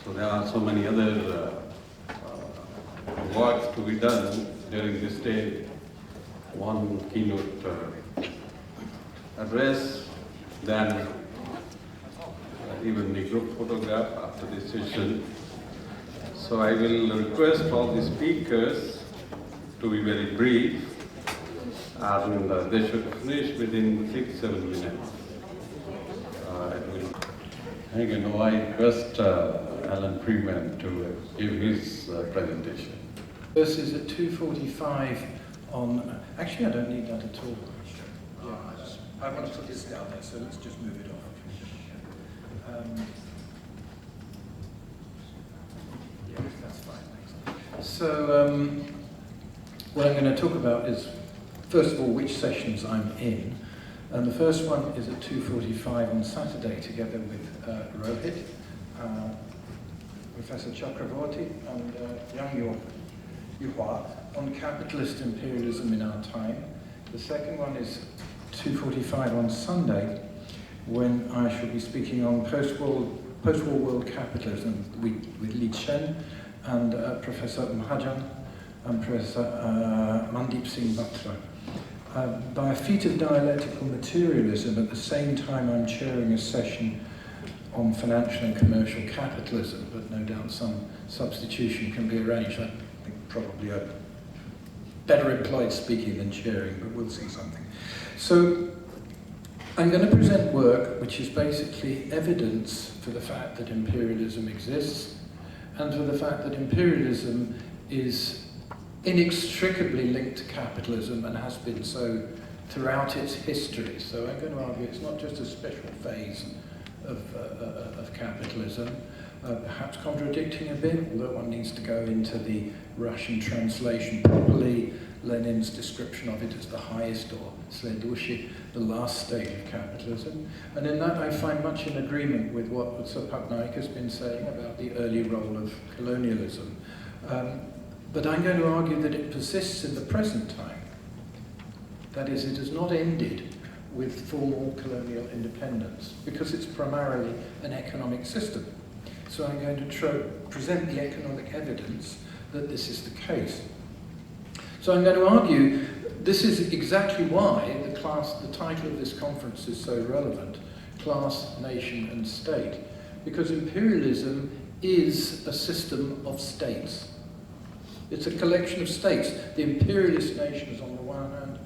So there are so many other works to be done during this day. One keynote address, then even the group photograph after this session. So I will request all the speakers to be very brief, and they should finish within 6-7 minutes. Again, I request Alan Freeman to give his presentation. This is at 2:45 on. Actually, I don't need that at all. Yeah, I want to put this down there, so let's just move it off. Yeah, that's fine. Thanks. So, what I'm going to talk about is, first of all, which sessions I'm in. And the first one is at 2:45 on Saturday, together with Rohit, Professor Chakravorty, and Yang Yuhua on capitalist imperialism in our time. The second one is 2:45 on Sunday, when I shall be speaking on post-war world capitalism with Li Chen and Professor Mahajan and Professor Mandeep Singh Batra. By a feat of dialectical materialism, at the same time I'm chairing a session on financial and commercial capitalism, but no doubt some substitution can be arranged. I think probably a better employed speaking than chairing, but we'll see something. So I'm going to present work which is basically evidence for the fact that imperialism exists, and for the fact that imperialism is inextricably linked to capitalism and has been so throughout its history. So I'm going to argue it's not just a special phase of capitalism, perhaps contradicting a bit, although one needs to go into the Russian translation properly. Lenin's description of it as the highest, or следующий, the last stage of capitalism. And in that I find much in agreement with what Sir Patnaik has been saying about the early role of colonialism. But I'm going to argue that it persists in the present time. That is, it has not ended with formal colonial independence, because it's primarily an economic system. So I'm going to present the economic evidence that this is the case. So I'm going to argue this is exactly why the title of this conference is so relevant: Class, Nation and State. Because imperialism is a system of states. It's a collection of states, the imperialist nations on the one hand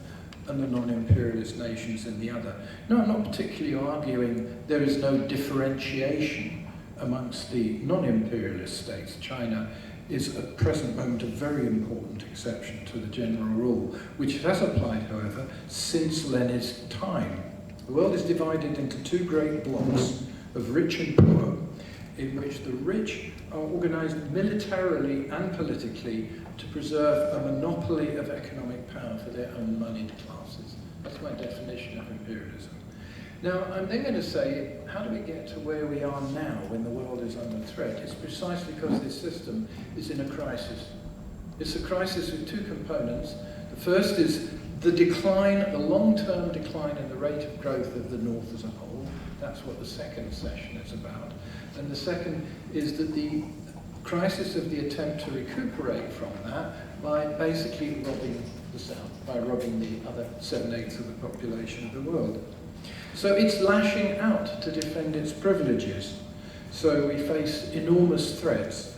and the non-imperialist nations in the other. No, I'm not particularly arguing there is no differentiation amongst the non-imperialist states. China is at the present moment a very important exception to the general rule, which has applied, however, since Lenin's time. The world is divided into two great blocks of rich and poor, in which the rich are organized militarily and politically to preserve a monopoly of economic power for their own moneyed classes. That's my definition of imperialism. Now, I'm then going to say, how do we get to where we are now when the world is under threat? It's precisely because this system is in a crisis. It's a crisis with two components. The first is the decline, the long-term decline in the rate of growth of the North as a whole. That's what the second session is about. And the second is that the crisis of the attempt to recuperate from that by basically robbing the South, by robbing the other 7/8 of the population of the world. So it's lashing out to defend its privileges. So we face enormous threats.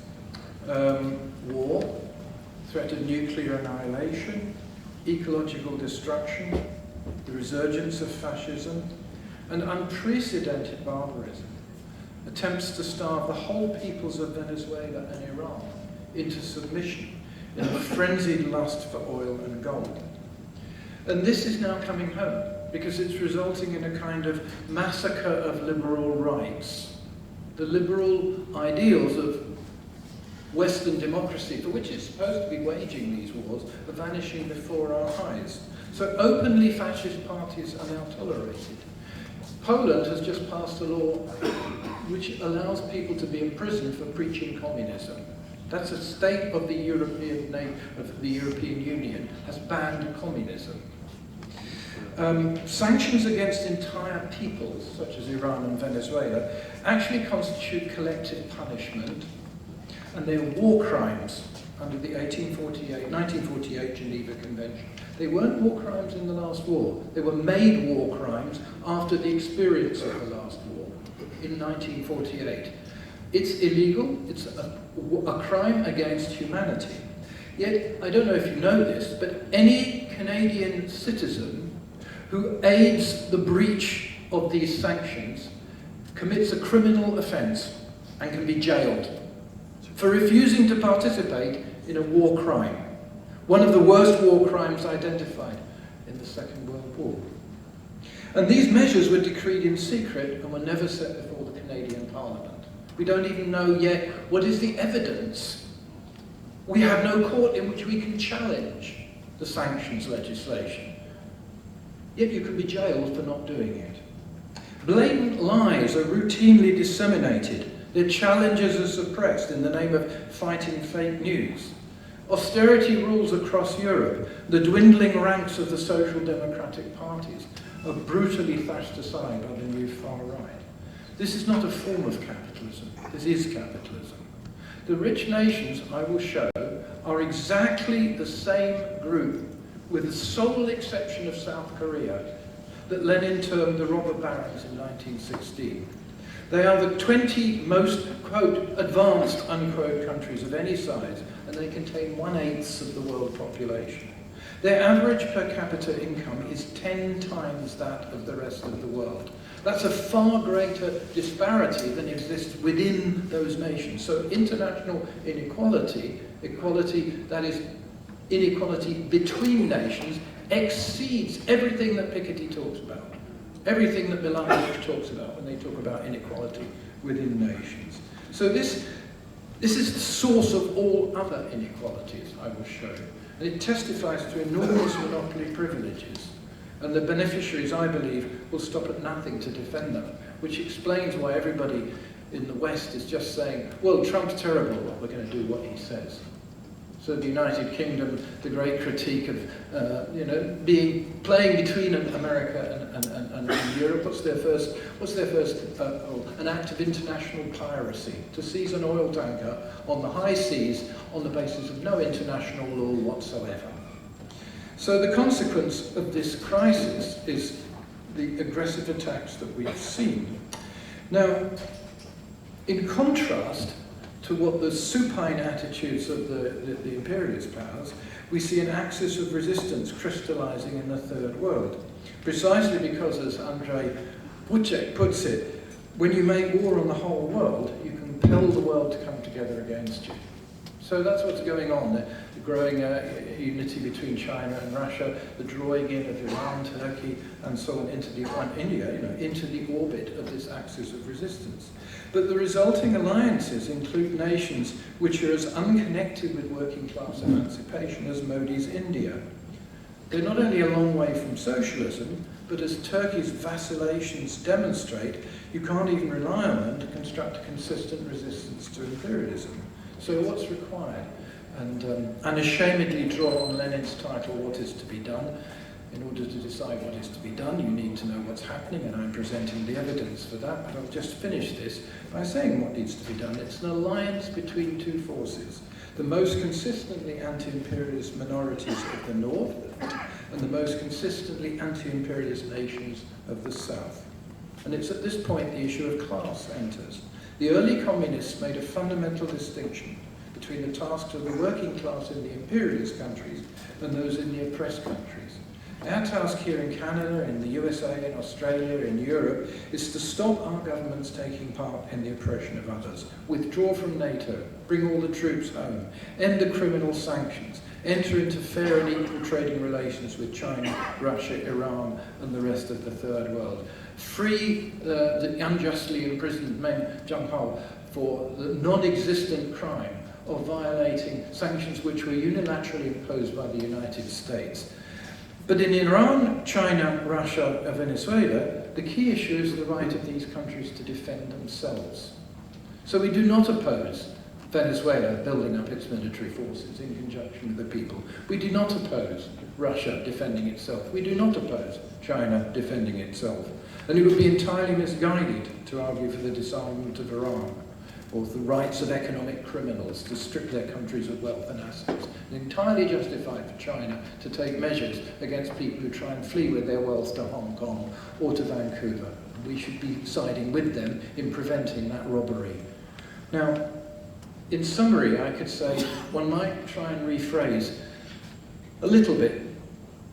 War, threat of nuclear annihilation, ecological destruction, the resurgence of fascism, and unprecedented barbarism. Attempts to starve the whole peoples of Venezuela and Iran into submission in a frenzied lust for oil and gold. And this is now coming home, because it's resulting in a kind of massacre of liberal rights. The liberal ideals of Western democracy, for which it's supposed to be waging these wars, are vanishing before our eyes. So openly fascist parties are now tolerated. Poland has just passed a law which allows people to be imprisoned for preaching communism. That's a state of the European Union has banned communism. Sanctions against entire peoples, such as Iran and Venezuela, actually constitute collective punishment, and they are war crimes under the 1948 Geneva Convention. They weren't war crimes in the last war. They were made war crimes after the experience of the last war in 1948. It's illegal. It's a crime against humanity. Yet, I don't know if you know this, but any Canadian citizen who aids the breach of these sanctions commits a criminal offence and can be jailed for refusing to participate in a war crime, one of the worst war crimes identified in the Second World War. And these measures were decreed in secret and were never set before the Canadian Parliament. We don't even know yet what is the evidence. We have no court in which we can challenge the sanctions legislation. Yet you can be jailed for not doing it. Blatant lies are routinely disseminated. Their challenges are suppressed in the name of fighting fake news. Austerity rules across Europe. The dwindling ranks of the social democratic parties are brutally thrashed aside by the new far right. This is not a form of capitalism. This is capitalism. The rich nations, I will show, are exactly the same group, with the sole exception of South Korea, that Lenin termed the robber barons in 1916. They are the 20 most, quote, advanced, unquote, countries of any size, and they contain 1/8 of the world population. Their average per capita income is 10 times that of the rest of the world. That's a far greater disparity than exists within those nations. So international inequality, that is inequality between nations, exceeds everything that Piketty talks about, everything that Milanovic talks about when they talk about inequality within nations. So this is the source of all other inequalities, I will show. And it testifies to enormous monopoly privileges. And the beneficiaries, I believe, will stop at nothing to defend them, which explains why everybody in the West is just saying, well, Trump's terrible, but we're going to do what he says. So the United Kingdom, the great critique of, playing between America and Europe. What's their first? An act of international piracy, to seize an oil tanker on the high seas on the basis of no international law whatsoever. So the consequence of this crisis is the aggressive attacks that we've seen. Now, in contrast to what the supine attitudes of the imperialist powers, we see an axis of resistance crystallizing in the Third World. Precisely because, as Andrzej Wojciech puts it, when you make war on the whole world, you compel the world to come together against you. So that's what's going on, the growing unity between China and Russia, the drawing in of Iran, Turkey, and so on into India, into the orbit of this axis of resistance. But the resulting alliances include nations which are as unconnected with working class emancipation as Modi's India. They're not only a long way from socialism, but as Turkey's vacillations demonstrate, you can't even rely on them to construct a consistent resistance to imperialism. So what's required? And unashamedly draw on Lenin's title, What is to be done? In order to decide what is to be done, you need to know what's happening, and I'm presenting the evidence for that. But I'll just finish this by saying what needs to be done. It's an alliance between two forces, the most consistently anti-imperialist minorities of the North and the most consistently anti-imperialist nations of the South. And it's at this point the issue of class enters. The early communists made a fundamental distinction between the tasks of the working class in the imperialist countries and those in the oppressed countries. Our task here in Canada, in the USA, in Australia, in Europe, is to stop our governments taking part in the oppression of others, withdraw from NATO, bring all the troops home, end the criminal sanctions, enter into fair and equal trading relations with China, Russia, Iran, and the rest of the Third World. Free the unjustly imprisoned Meng Jianhao for the non-existent crime of violating sanctions which were unilaterally imposed by the United States. But in Iran, China, Russia, and Venezuela, the key issue is the right of these countries to defend themselves. So we do not oppose Venezuela building up its military forces in conjunction with the people. We do not oppose Russia defending itself. We do not oppose China defending itself. And it would be entirely misguided to argue for the disarmament of Iran or the rights of economic criminals to strip their countries of wealth and assets. And entirely justified for China to take measures against people who try and flee with their wealth to Hong Kong or to Vancouver. We should be siding with them in preventing that robbery. Now, in summary, I could say one might try and rephrase a little bit,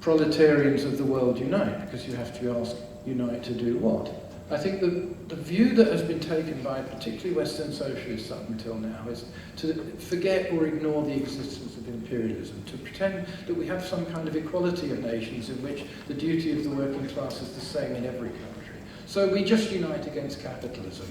proletarians of the world unite, because you have to ask, unite to do what? I think the view that has been taken by particularly Western socialists up until now is to forget or ignore the existence of imperialism, to pretend that we have some kind of equality of nations in which the duty of the working class is the same in every country. So we just unite against capitalism.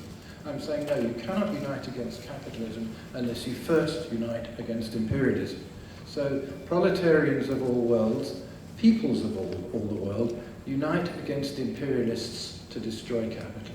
I'm saying, no, you cannot unite against capitalism unless you first unite against imperialism. So proletarians of all worlds, peoples of all the world, unite against imperialists to destroy capitalism.